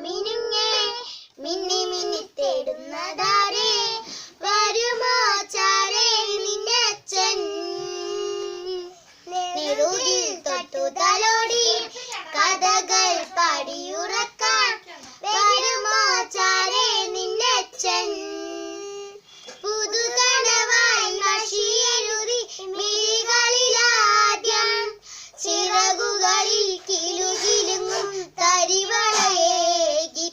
മിനുങ്ങേ മിന്നി മിന്നി തേടുന്നതാരേ വരുമോ ചാരേ നിന്നച്ഛൻ നെറുകിൽ തൊട്ടു തലോടി കഥകൾ പാടിയുറക്കാൻ വരുമോ ചാരേ നിന്നച്ഛൻ പുതുകനവായി മഷിയെഴുതി മിഴികളിലാദ്യം ചിറകുകളിൽ കിലുകിലുങ്ങും തരിവളയേകി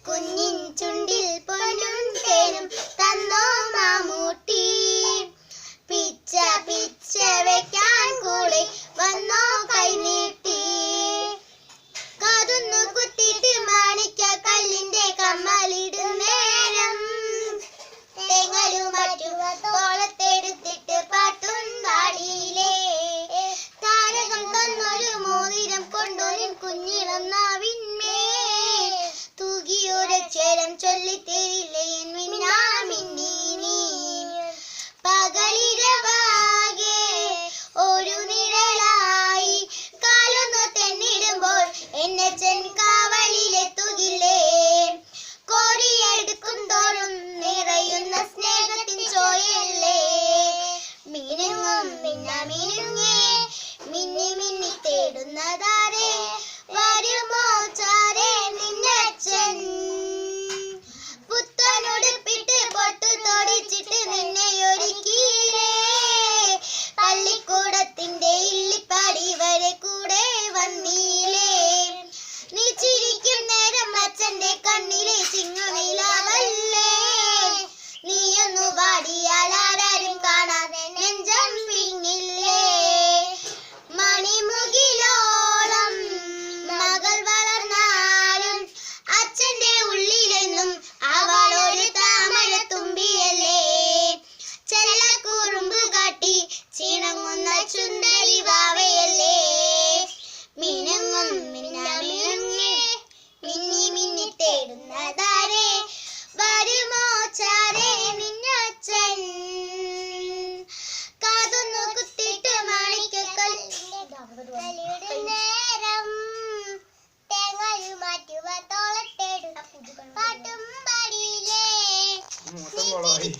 കുഞ്ഞിൻ ചുണ്ടിൽ പൊന്നും തേനും തന്നോ മാമൂട്ടി പിച്ച പിച്ച വെക്കാൻ കൂടെ വന്നോ കൈനീട്ടി കാതുന്നു കുത്തിട്ട് മാണിക്ക കല്ലിന്റെ കമ്മലിടുന്നേരം തേങ്ങലും മറ്റുവ തോളത്തെടുത്തിട്ട് പാട്ടും പാടിയില്ലേ താരകം തന്നൊരു മോതിരം കൊണ്ടൊരു കുഞ്ഞിളം നാവിന്മേൽ തൂകിയൊരക്ഷരം ചൊല്ലിത്തരില്ലേ മിന്നാമിന്നി നീ പകലിരവാകെ ഒരു നിഴലായി കാലൊന്നു തെന്നിടുമ്പോൾ എന്നച്ഛൻ കാവലിലെത്തുകില്ലേ കോരിയെടുക്കും തോറും നിറയുന്ന സ്നേഹത്തിൻ ചോയല്ലേ മിനുങ്ങും മിന്നുങ്ങേ മിന്നി മിന്നി തേടുന്നതാരേ വരുമോ ചാരേ നിന്നച്ഛൻ പുത്തനുടുപ്പിട്ട് പൊട്ടു തൊടിച്ചിട്ട് നിന്നെ ഒരുക്കിയില്ലേ പള്ളിക്കൂടത്തിന്റെ ഇല്ലിപ്പാടി വരെ കൂടെ വന്നില്ലേ നീ ചിരിക്കും നേരം അച്ഛന്റെ കണ്ണിലെ ചിങ്ങനിലാവല്ലേ നീയൊന്നു പാടിയാൽ ആരാരും കാണാതെ നെഞ്ചം പിന്നില്ലേ മണിമുകിലോളം മകൾ വളർന്നാലും അച്ഛന്റെ ഉള്ളിലെന്നും അവളൊരു താമര തുമ്പിയല്ലേ ചെല്ലക്കുറുമ്പ് കാട്ടി ചിണങ്ങുന്ന ചുണ്ടരി വാവയല്ലേ മിനുങ്ങും മിന്നുങ്ങേ മിന്നി മിന്നി തേടുന്നതാരേ വരുമോ ചാരേ നിന്നച്ഛൻ കാതൊന്നു കുത്തിട്ട് മാണിക്കക്കല്ലിന്റെ